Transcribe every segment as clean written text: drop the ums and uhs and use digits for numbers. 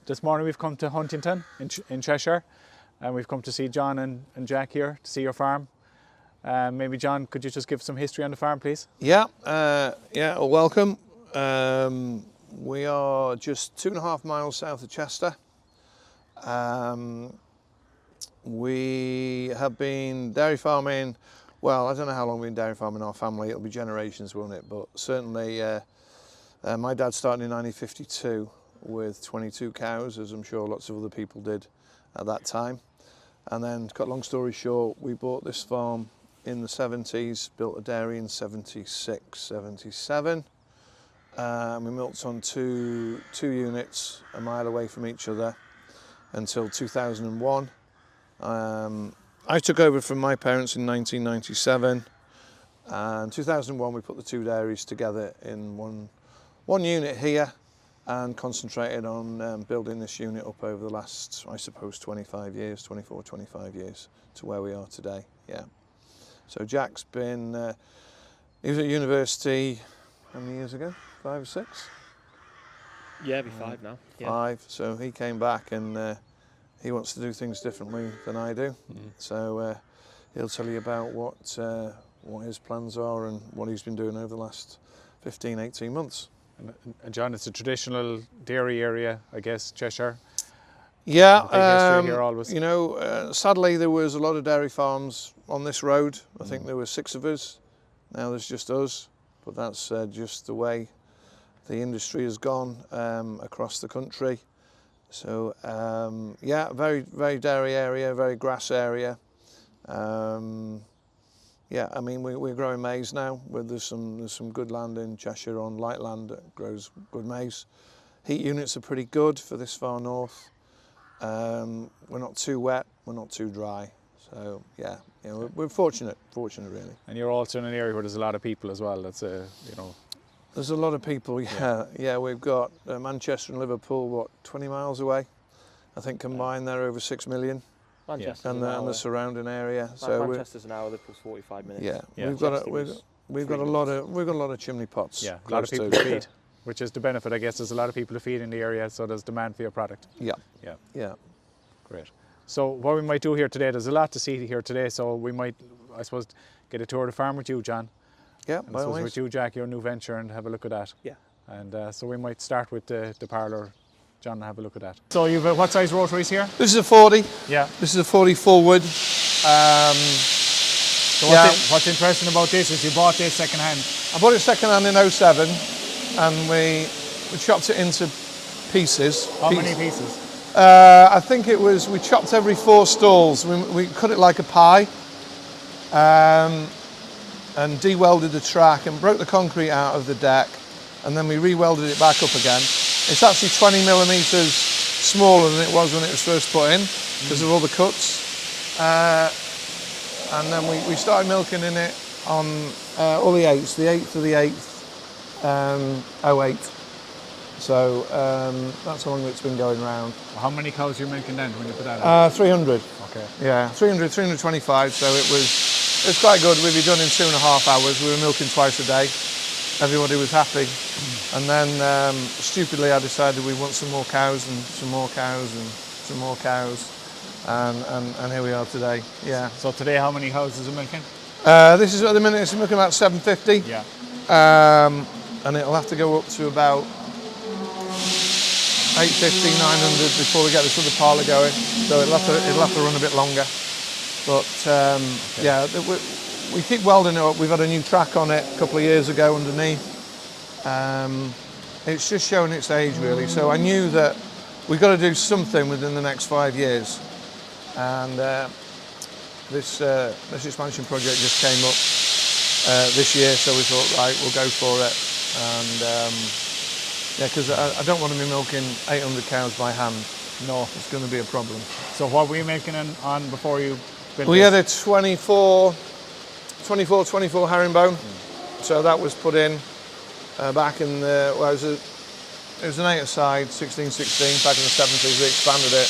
this morning we've come to Huntington in Cheshire, and we've come to see John and Jack here, to see your farm. Maybe John, could you just give some history on the farm, please? Yeah, welcome. We are just 2.5 miles south of Chester. We have been dairy farming, well, I don't know how long we've been dairy farming our family, it'll be generations, won't it? But certainly my dad started in 1952 with 22 cows, as I'm sure lots of other people did at that time. And then, to cut a long story short, we bought this farm in the 70s, built a dairy in 76, 77. We milked on two units a mile away from each other until 2001. I took over from my parents in 1997, and 2001 we put the two dairies together in one unit here and concentrated on building this unit up over the last, I suppose, 25 years, 24, 25 years to where we are today, yeah. So Jack's been, he was at university, how many years ago? 5 or 6? Yeah, it'll be 5 now. Yeah. 5, so he came back and he wants to do things differently than I do. So he'll tell you about what his plans are and what he's been doing over the last 15, 18 months. And John, it's a traditional dairy area, I guess, Cheshire. Yeah, big history here always. you know, sadly there was a lot of dairy farms on this road. I think there were 6 of us. Now there's just us, but that's just the way the industry has gone across the country. So yeah, very dairy area, very grass area. Yeah, I mean we're growing maize now. There's some good land in Cheshire on light land that grows good maize. Heat units are pretty good for this far north. We're not too wet, we're not too dry. So yeah, you know, we're fortunate really. And you're also in an area where there's a lot of people as well. That's There's a lot of people, yeah. We've got Manchester and Liverpool, what, 20 miles away? I think combined they're over 6 million. Manchester and the surrounding area. So Manchester's an hour, Liverpool's 45 minutes. Yeah. We've got a lot of chimney pots. Yeah, a lot of people to feed, which is the benefit, I guess. There's a lot of people to feed in the area, so there's demand for your product. Yeah. Great. So what we might do here today, there's a lot to see here today, so we might, I suppose, get a tour of the farm with you, John. Yeah, and I suppose with you, Jack, your new venture, and have a look at that. Yeah. And so we might start with the parlour, John, and have a look at that. So you've what size rotaries here? This is a 40. Yeah. This is a 40 forward. So what's interesting about this is you bought this second hand. I bought it second hand in 07, and we chopped it into pieces. How many pieces? I think it was, we chopped every 4 stalls. We cut it like a pie. And de-welded the track and broke the concrete out of the deck, and then we re-welded it back up again. It's actually 20 millimetres smaller than it was when it was first put in because of all the cuts. And then we started milking in it on all the 8ths, the 8th to the 8th, 08. So that's how long it's been going round. How many cows are you milking then when you put that in? 300. Okay. Yeah, 325, so it's quite good. We'd be done in 2.5 hours. We were milking twice a day. Everybody was happy. And then, stupidly, I decided we want some more cows and some more cows and some more cows. And here we are today, yeah. So today, how many cows is it milking? This is, at the minute, it's milking about 750. Yeah. And it'll have to go up to about 850, 900 before we get this other parlour going. So it'll have to run a bit longer. But yeah, we keep welding it up. We've had a new track on it a couple of years ago underneath. It's just showing its age really. So I knew that we've got to do something within the next 5 years. And this expansion project just came up this year, so we thought, right, we'll go for it. And yeah, because I don't want to be milking 800 cows by hand. No, it's going to be a problem. So what were you milking on before you built We this? had a 24 herringbone. So that was put in back in the, well, it was an 8-a-side, 16/16, back in the 70s. We expanded it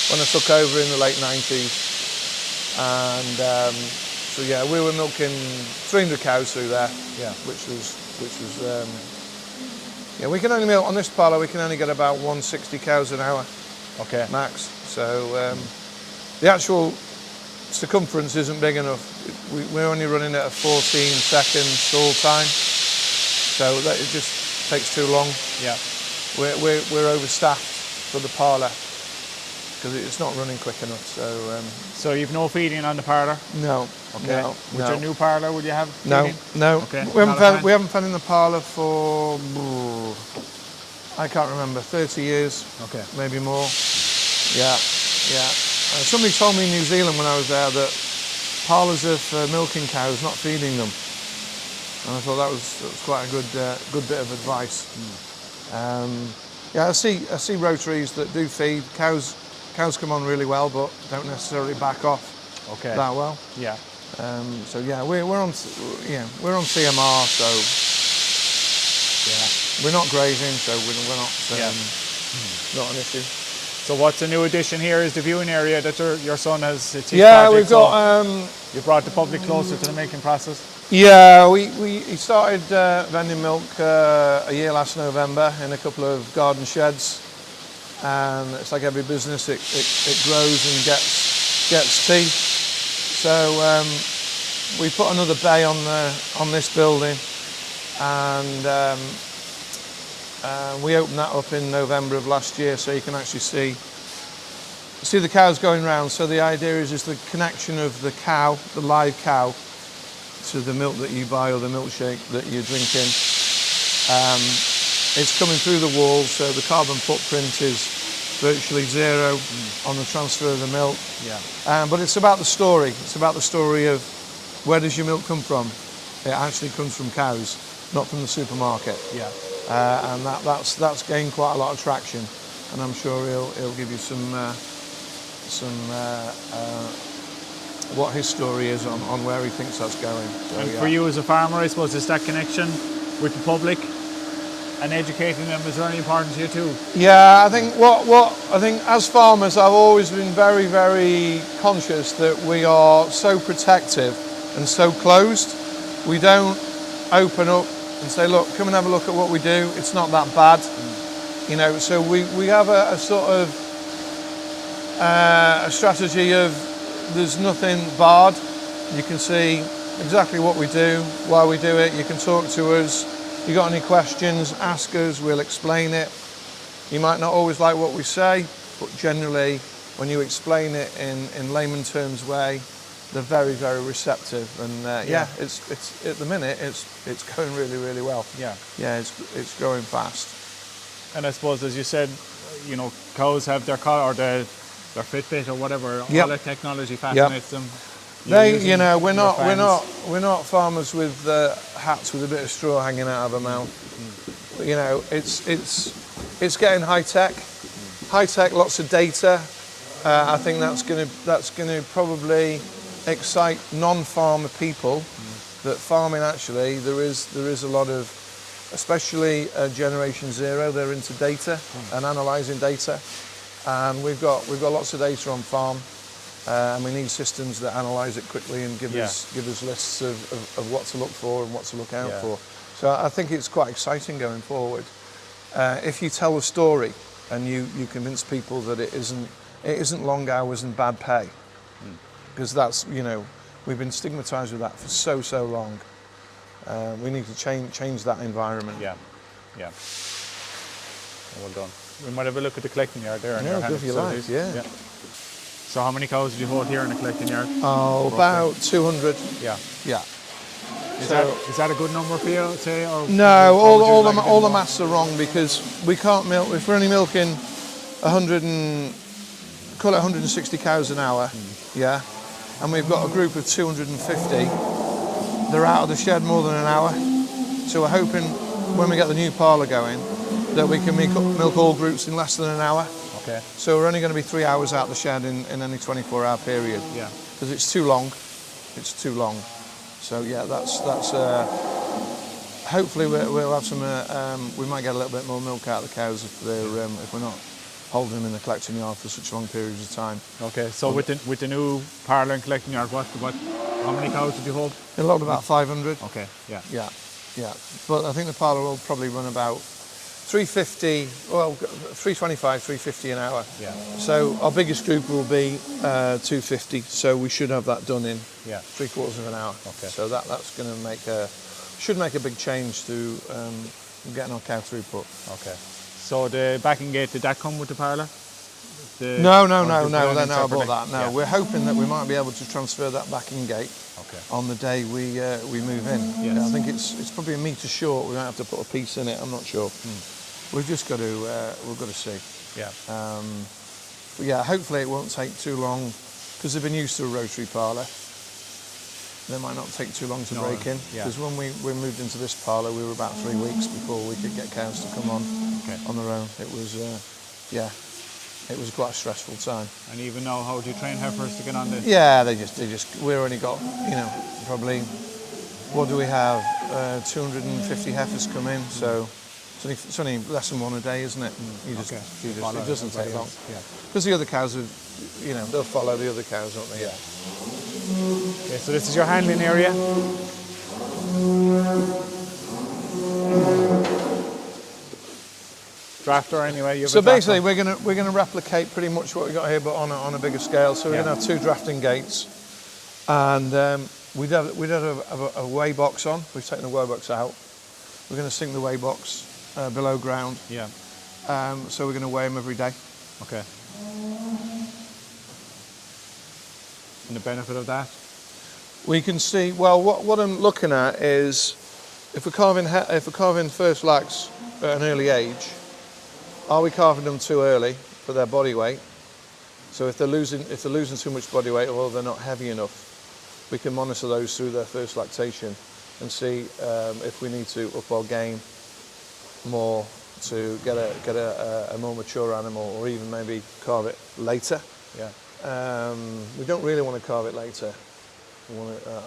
when I took over in the late 90s. And so yeah, we were milking 300 cows through there, yeah, which was Yeah, we can only milk, on this parlour, we can only get about 160 cows an hour Okay. max. So the actual circumference isn't big enough. We're only running at a 14-second stall time, so that it just takes too long. Yeah. We're overstaffed for the parlour because it's not running quick enough. So So you've no feeding on the parlour? no. Okay. No. With no. your new parlour, would you have No, feeding? no. Okay. We haven't fed in the parlour for, I can't remember, 30 years, Okay. maybe more. Yeah, yeah. Somebody told me in New Zealand when I was there that parlours are for milking cows, not feeding them. And I thought that was quite a good bit of advice. Yeah, I see rotaries that do feed. Cows come on really well, but don't necessarily back off Okay. that well. Yeah. So yeah, we're on CMR, so yeah, we're not grazing, so we're not not an issue. So what's a new addition here is the viewing area that your son has. It's his Yeah, project, we've got. You brought the public closer to the making process. Yeah, he started vending milk a year last November in a couple of garden sheds, and it's like every business, it grows and gets teeth. So we put another bay on this building, and we opened that up in November of last year, so you can actually see the cows going round. So the idea is the connection of the cow, the live cow, to the milk that you buy or the milkshake that you're drinking. It's coming through the walls, so the carbon footprint is virtually zero on the transfer of the milk. Yeah. But it's about the story. It's about the story of where does your milk come from? It actually comes from cows, not from the supermarket. Yeah. And that's gained quite a lot of traction, and I'm sure he'll give you some what his story is on where he thinks that's going. So, And yeah. for you as a farmer, I suppose, is that connection with the public and educating them is very important to you too? Yeah, I think I think as farmers, I've always been very, very conscious that we are so protective and so closed. We don't open up and say, look, come and have a look at what we do. It's not that bad, you know. So we have a sort of a strategy of there's nothing barred. You can see exactly what we do, why we do it. You can talk to us. You got any questions, ask us, we'll explain it. You might not always like what we say, but generally, when you explain it in layman terms way, they're very, very receptive. And yeah, it's at the minute it's going really, really well. Yeah. Yeah, it's growing fast. And I suppose, as you said, you know, cows have their collar or their Fitbit or whatever. Yep. All that technology fascinates them. You know, we're not farmers with hats with a bit of straw hanging out of their mouth. But, you know, it's getting high tech, lots of data. I think that's going to probably excite non-farmer people. That farming actually there is a lot of, especially Generation Zero. They're into data and analysing data, and we've got lots of data on farm. And we need systems that analyse it quickly and give us lists of what to look for and what to look out for. So I think it's quite exciting going forward. If you tell a story and you convince people that it isn't long hours and bad pay, because that's, you know, we've been stigmatised with that for so long. We need to change that environment. Yeah. Well done. We might have a look at the collecting yard there. Yeah, if you like. Yeah. So how many cows did you hold here in the collecting yard? Oh, about 200. Yeah. Yeah. Is that a good number for you, say? Or No, or would you like a bit all the more? maths are wrong, because we can't milk. If we're only milking 160 cows an hour, yeah, and we've got a group of 250, they're out of the shed more than an hour. So we're hoping when we get the new parlour going that we can milk all groups in less than an hour. Okay. So we're only going to be 3 hours out the shed in any 24-hour period. Yeah. Because it's too long. It's too long. So yeah, that's. Hopefully we'll have some. We might get a little bit more milk out of the cows if we're not holding them in the collecting yard for such long periods of time. Okay. So with the new parlour and collecting yard, how many cows did you hold? It'll hold about 500. Okay. Yeah. Yeah. But I think the parlour will probably run about 350, well, 325, 350 an hour. Yeah. So our biggest group will be 250. So we should have that done in 3/4 of an hour. Okay. So that's going to should make a big change to getting our cow throughput. Okay. So the backing gate, did that come with the parlour? No. Then I bought that. No, we're hoping that we might be able to transfer that backing gate on the day we move in. Yes. I think it's probably a metre short. We might have to put a piece in it. I'm not sure. We've just got to we've got to see. Yeah. But yeah, hopefully it won't take too long because they've been used to a rotary parlour. They might not take too long to break in because when we moved into this parlour, we were about 3 weeks before we could get cows to come on their own. It was it was quite a stressful time. And even now, how do you train heifers to get on this? Yeah, they just we've only got, probably, what do we have? 250 heifers come in, so it's only less than one a day, isn't it? It doesn't take long. Because the other cows are, they'll follow the other cows, won't they? Yeah. Okay, so this is your handling area. Drafter anyway. So basically, we're gonna replicate pretty much what we got here, but on a bigger scale. So we're gonna have 2 drafting gates, and we'd have a weigh box on. We've taken the weigh box out. We're gonna sink the weigh box below ground. Yeah. So we're gonna weigh them every day. Okay. And the benefit of that? We can see. Well, what I'm looking at is if we're carving first lacks at an early age. Are we carving them too early for their body weight? So if they're losing too much body weight or they're not heavy enough, we can monitor those through their first lactation and see if we need to up our game more to get a more mature animal, or even maybe carve it later. Yeah. We don't really want to carve it later.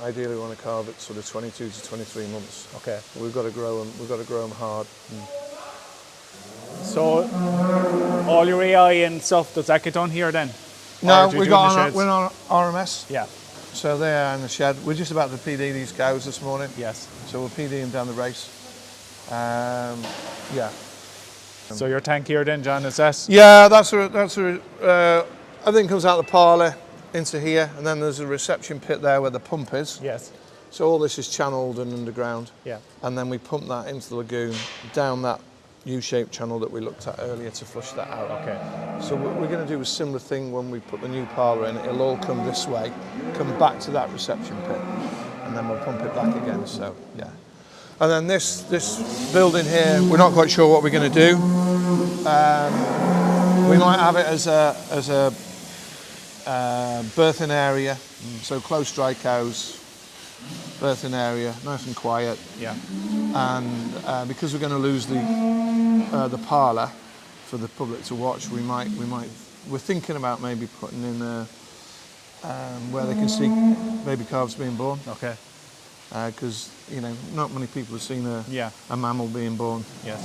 Ideally, we want to carve it sort of 22 to 23 months. Okay. We've got to grow them. We've got to grow them hard. So all your AI and stuff, does that get done here then? No, we're on RMS. Yeah. So they are in the shed. We're just about to PD these cows this morning. Yes. So we'll PD them down the race. Yeah. So your tank here then, John, is that? Yeah, that's everything comes out the parlour into here, and then there's a reception pit there where the pump is. Yes. So all this is channelled and underground. Yeah. And then we pump that into the lagoon down that U-shaped channel that we looked at earlier to flush that out. Okay. So what we're going to do a similar thing when we put the new parlour in. It'll all come this way, come back to that reception pit, and then we'll pump it back again. So yeah. And then this building here, we're not quite sure what we're going to do. We might have it as a birthing area, so close dry cows. Birthing area, nice and quiet. Yeah. And because we're going to lose the parlour for the public to watch, we're thinking about maybe putting in where they can see baby calves being born. Okay. Because not many people have seen a mammal being born. Yes.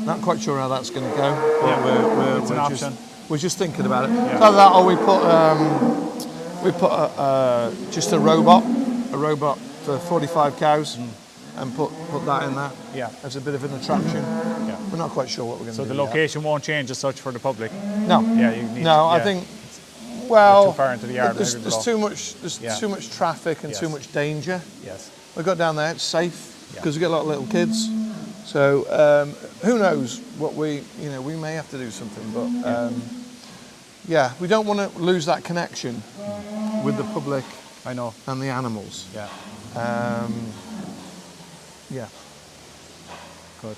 Not quite sure how that's going to go. Yeah. It's an option. We're just thinking about it. Yeah. Either that, or we put just a robot for 45 cows and put that in there. Yeah. As a bit of an attraction. Yeah. We're not quite sure what we're going to do. So the location won't change as such for the public? No. Yeah, you need I think, well, too far into the yard. There's too much traffic and too much danger. Yes. We got down there, it's safe because we get a lot of little kids. So who knows what we may have to do something, but we don't want to lose that connection with the public. I know. And the animals. Yeah. Yeah. Good.